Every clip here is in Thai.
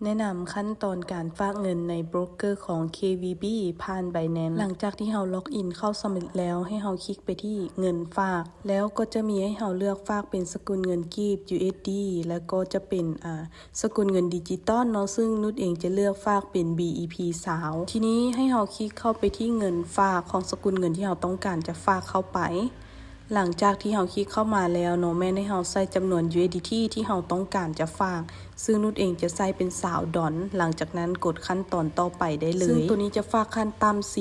แนะนำขั้นตอนการฝากเงินในโบรกเกอร์ของ KVB ผ่าน Binance หลังจากที่เราล็อกอินเข้าสำเร็จแล้วให้เราคลิกไปที่เงินฝากแล้วก็จะมีให้เราเลือกฝากเป็นสกุลเงินกีบ USD แล้วก็จะเป็นสกุลเงินดิจิตอลเนาะซึ่งนุชเองจะเลือกฝากเป็น BEP สาวทีนี้ให้เราคลิกเข้าไปที่เงินฝากของสกุลเงินที่เราต้องการจะฝากเข้าไปหลังจากที่เราคลิกเข้ามาแล้วเนาะแม่ให้เราใส่จำนวน USDT ที่เราต้องการจะฝากซึ่งนุชเองจะใส่เป็น$20หลังจากนั้นกดขั้นตอนต่อไปได้เลยซึ่งตัวนี้จะฝากขั้นต่ำ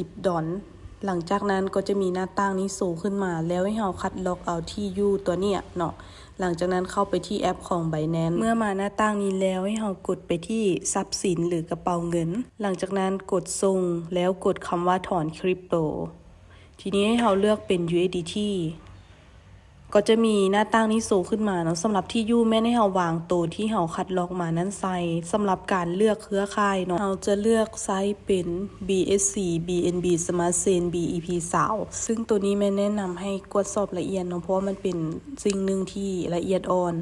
$10หลังจากนั้นก็จะมีหน้าต่างนี้โชว์ขึ้นมาแล้วให้เราคัดล็อกเอาที่อยู่ตัวเนี้ยเนาะหลังจากนั้นเข้าไปที่แอปของ Binance เมื่อมาหน้าต่างนี้แล้วให้เรากดไปที่ทรัพย์สินหรือกระเป๋าเงินหลังจากนั้นกดส่งแล้วกดคำว่าถอนคริปโตทีนี้ให้เราเลือกเป็น USDTก็จะมีหน้าตั้งนี้โชว์ขึ้นมาเนาะสำหรับที่อยู่แม่ให้เราวางตัวที่เราคัดลอกมานั้นใส่สำหรับการเลือกเครือข่ายเนาะเราจะเลือกไซส์เป็น BSC BNB Smart Chain BEP สาวซึ่งตัวนี้แม่แนะนำให้กดสอบละเอียดเนาะเพราะมันเป็นสิ่งหนึ่งที่ละเอียดอ่อน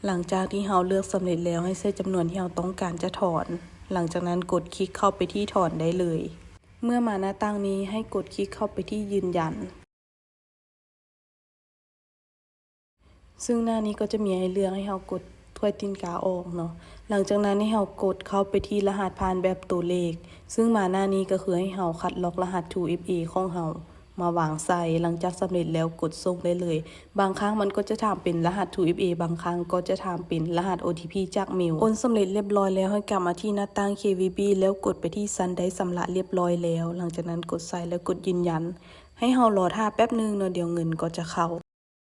หลังจากที่เราเลือกสำเร็จแล้วให้ใส่จำนวนที่เราต้องการจะถอนหลังจากนั้นกดคลิกเข้าไปที่ถอนได้เลยเมื่อมาหน้าตั้งนี้ให้กดคลิกเข้าไปที่ยืนยันซึ่งหน้านี้ก็จะมีให้เลือกให้เรากดถ้วยตีนกาออกเนาะหลังจากนั้นให้เรากดเข้าไปที่รหัสผ่านแบบตัวเลขซึ่งมาหน้านี้ก็คือให้เราคัดล็อกรหัส 2FA ของเรามาวางใส่หลังจากสำเร็จแล้วกดส่งได้เลยบางครั้งมันก็จะถามเป็นรหัส 2FA บางครั้งก็จะถามเป็นรหัส OTP จากเมลโอนสำเร็จเรียบร้อยแล้วให้กลับมาที่หน้าต่าง KVB แล้วกดไปที่ซันได้สำระเรียบร้อยแล้วหลังจากนั้นกดใส่แล้วกดยืนยันให้เรารอท่าแป๊บนึงเนาะเดี๋ยวเงินก็จะเข้า